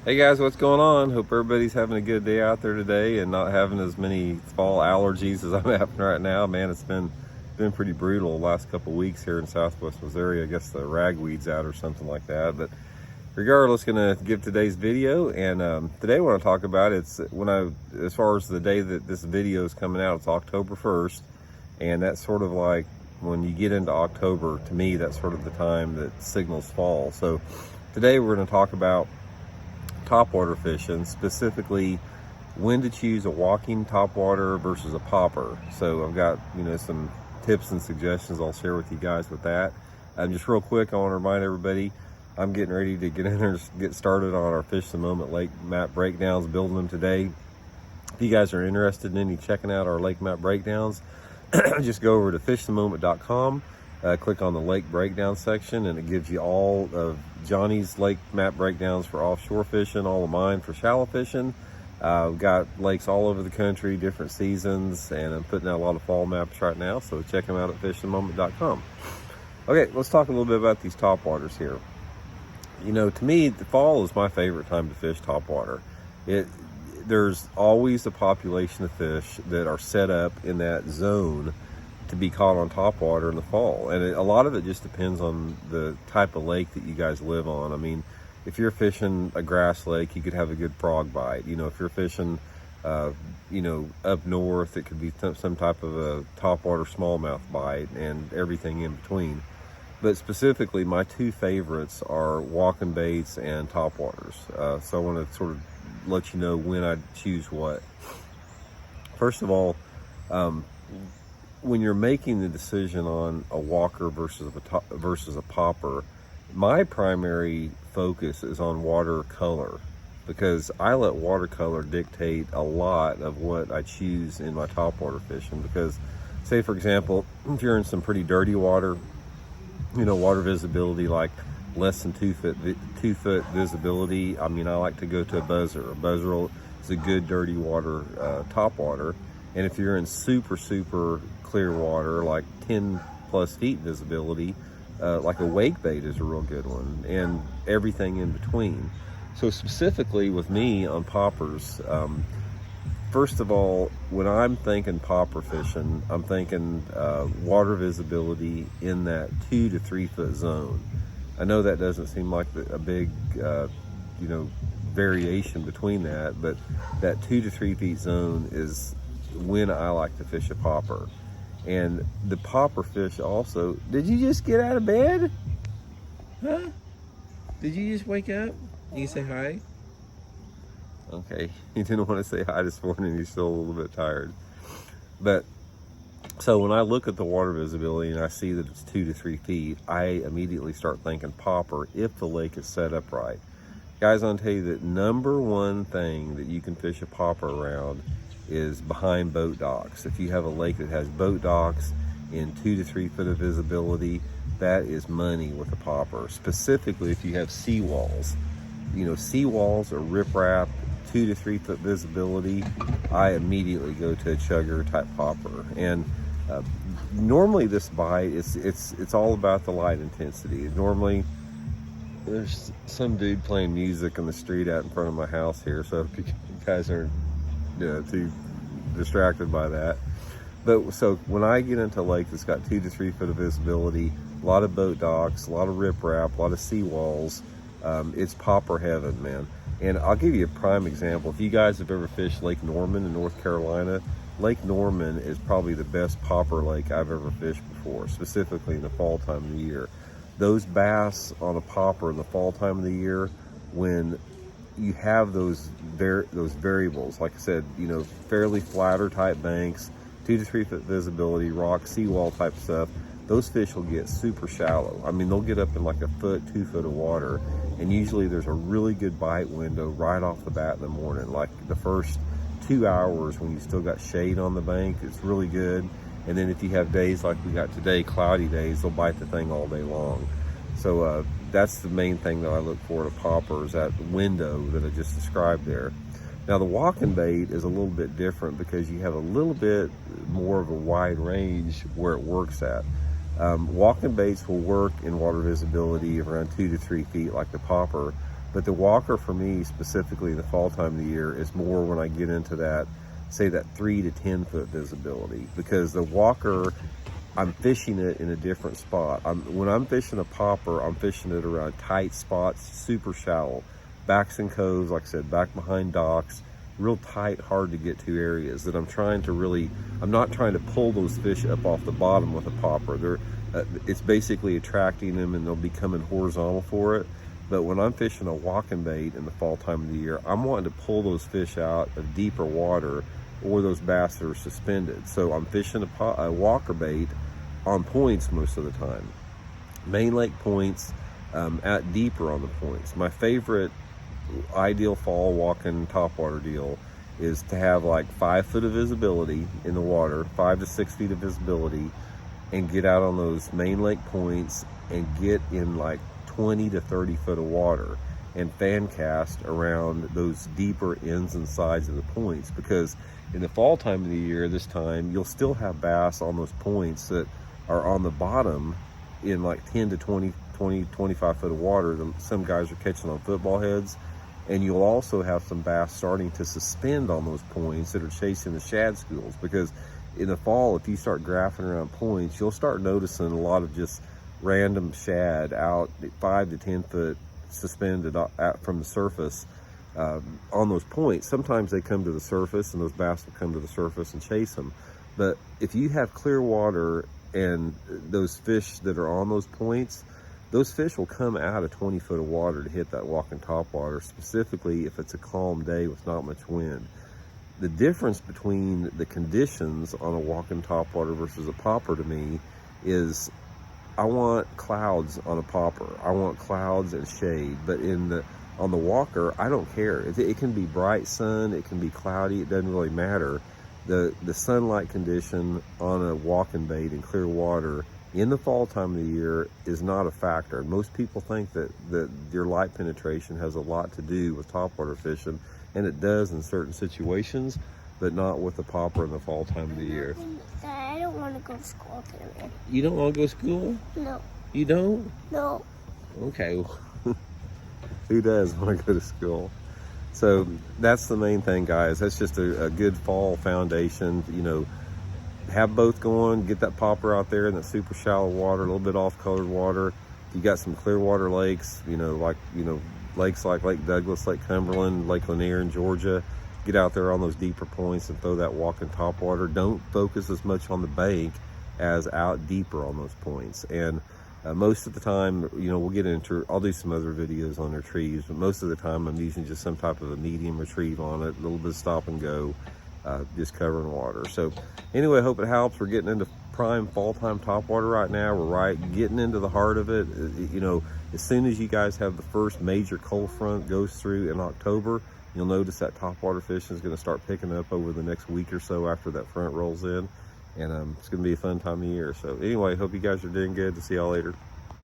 Hey guys, what's going on? Hope everybody's having a good day out there today and not having as many fall allergies as I'm having right now. Man, it's been pretty brutal the last couple of weeks here in Southwest Missouri. I guess the ragweed's out or something like that. But regardless, gonna give today's video, and today I want to talk about as far as the day that this video is coming out, it's October 1st, and that's sort of like when you get into October. To me, that's sort of the time that signals fall. So today we're going to talk about topwater fishing, specifically when to choose a walking topwater versus a popper. So I've got some tips and suggestions I'll share with you guys with that. Just real quick, I want to remind everybody I'm getting ready to get in there and get started on our Fish the Moment lake map breakdowns, building them today. If you guys are interested in any checking out our lake map breakdowns, just go over to fishthemoment.com. Click on the lake breakdown section, and it gives you all of Johnny's lake map breakdowns for offshore fishing, all of mine for shallow fishing. We've got lakes all over the country, different seasons, and I'm putting out a lot of fall maps right now, so check them out at fishthemoment.com. Okay, let's talk a little bit about these topwaters here. To me, the fall is my favorite time to fish topwater. There's always a population of fish that are set up in that zone to be caught on topwater in the fall, and a lot of it just depends on the type of lake that you guys live on. I mean, if you're fishing a grass lake, you could have a good frog bite. If you're fishing up north, it could be some type of a topwater smallmouth bite and everything in between. But specifically, my two favorites are walking baits and topwaters. So I want to sort of let you know when I choose what. First of all, when you're making the decision on a walker versus a popper, my primary focus is on watercolor, because I let watercolor dictate a lot of what I choose in my topwater fishing. Because, say for example, if you're in some pretty dirty water, water visibility like less than 2 foot visibility, I like to go to a buzzer. A buzzer is a good dirty water topwater. And if you're in super clear water, like 10 plus feet visibility, like a wake bait is a real good one, and everything in between. So specifically with me on poppers, first of all, when I'm thinking popper fishing, I'm thinking water visibility in that 2 to 3 foot zone. I know that doesn't seem like a big variation between that, but that 2 to 3 feet zone is when I like to fish a popper. And the popper fish also. Did you just get out of bed? Huh? Did you just wake up? You can say hi. Okay, he didn't want to say hi this morning. He's still a little bit tired. But so when I look at the water visibility and I see that it's 2 to 3 feet, I immediately start thinking popper if the lake is set up right. Guys, I'll tell you that number one thing that you can fish a popper around is behind boat docks. If you have a lake that has boat docks in 2 to 3 foot of visibility, that is money with a popper. Specifically if you have seawalls. Seawalls or riprap, 2 to 3 foot visibility, I immediately go to a chugger type popper. And normally this bite, it's all about the light intensity. Normally there's some dude playing music on the street out in front of my house here, so if you guys aren't too distracted by that. But so when I get into a lake that's got 2 to 3 foot of visibility, a lot of boat docks, a lot of riprap, a lot of seawalls, it's popper heaven, man. And I'll give you a prime example. If you guys have ever fished Lake Norman in North Carolina, Lake Norman is probably the best popper lake I've ever fished before, specifically in the fall time of the year. Those bass on a popper in the fall time of the year, when you have those variables, like I said, fairly flatter type banks, 2 to 3 foot visibility, rock, seawall type stuff, those fish will get super shallow. They'll get up in like a foot, 2 foot of water, and usually there's a really good bite window right off the bat in the morning. Like the first 2 hours when you still got shade on the bank, it's really good. And then if you have days like we got today, cloudy days, they'll bite the thing all day long. So that's the main thing that I look for at a popper, is that window that I just described there. Now the walking bait is a little bit different because you have a little bit more of a wide range where it works at. Walking baits will work in water visibility of around 2 to 3 feet like the popper, But the walker for me, specifically in the fall time of the year, is more when I get into that, say that 3 to 10 foot visibility, because the walker, I'm fishing it in a different spot. When I'm fishing a popper, I'm fishing it around tight spots, super shallow, backs and coves, like I said, back behind docks, real tight, hard to get to areas that I'm not trying to pull those fish up off the bottom with a popper. It's basically attracting them and they'll be coming horizontal for it. But when I'm fishing a walking bait in the fall time of the year, I'm wanting to pull those fish out of deeper water or those bass that are suspended. So I'm fishing a walker bait on points most of the time. Main lake points, at deeper on the points. My favorite ideal fall walking topwater deal is to have like 5 foot of visibility in the water, 5 to 6 feet of visibility, and get out on those main lake points and get in like 20 to 30 foot of water and fan cast around those deeper ends and sides of the points. Because in the fall time of the year, this time, you'll still have bass on those points that are on the bottom in like 10 to 25 foot of water. Some guys are catching on football heads. And you'll also have some bass starting to suspend on those points that are chasing the shad schools. Because in the fall, if you start graphing around points, you'll start noticing a lot of just random shad out 5 to 10 foot suspended out from the surface on those points. Sometimes they come to the surface and those bass will come to the surface and chase them. But if you have clear water and those fish that are on those points, those fish will come out of 20 foot of water to hit that walking topwater, specifically if it's a calm day with not much wind. The difference between the conditions on a walking topwater versus a popper to me is I want clouds on a popper. I want clouds and shade, but on the walker, I don't care. It can be bright sun, it can be cloudy, it doesn't really matter. The sunlight condition on a walking bait in clear water in the fall time of the year is not a factor. Most people think that your light penetration has a lot to do with topwater fishing, and it does in certain situations, but not with the popper in the fall time of the year. I don't want to go to school today. You don't want to go to school? No. You don't? No. Okay. Who does want to go to school? So that's the main thing, guys. That's just a good fall foundation. You know, have both going, get that popper out there in that super shallow water, a little bit off colored water. You got some clear water lakes, lakes like Lake Douglas, Lake Cumberland, Lake Lanier in Georgia. Get out there on those deeper points and throw that walking topwater. Don't focus as much on the bank as out deeper on those points. And most of the time, we'll get into, I'll do some other videos on retrieves, but most of the time I'm using just some type of a medium retrieve on it, a little bit of stop and go, just covering water. So anyway, I hope it helps. We're getting into prime fall time topwater right now. We're getting into the heart of it. As soon as you guys have the first major cold front goes through in October, you'll notice that topwater fishing is going to start picking up over the next week or so after that front rolls in. And it's going to be a fun time of year. So anyway, hope you guys are doing good. To see y'all later.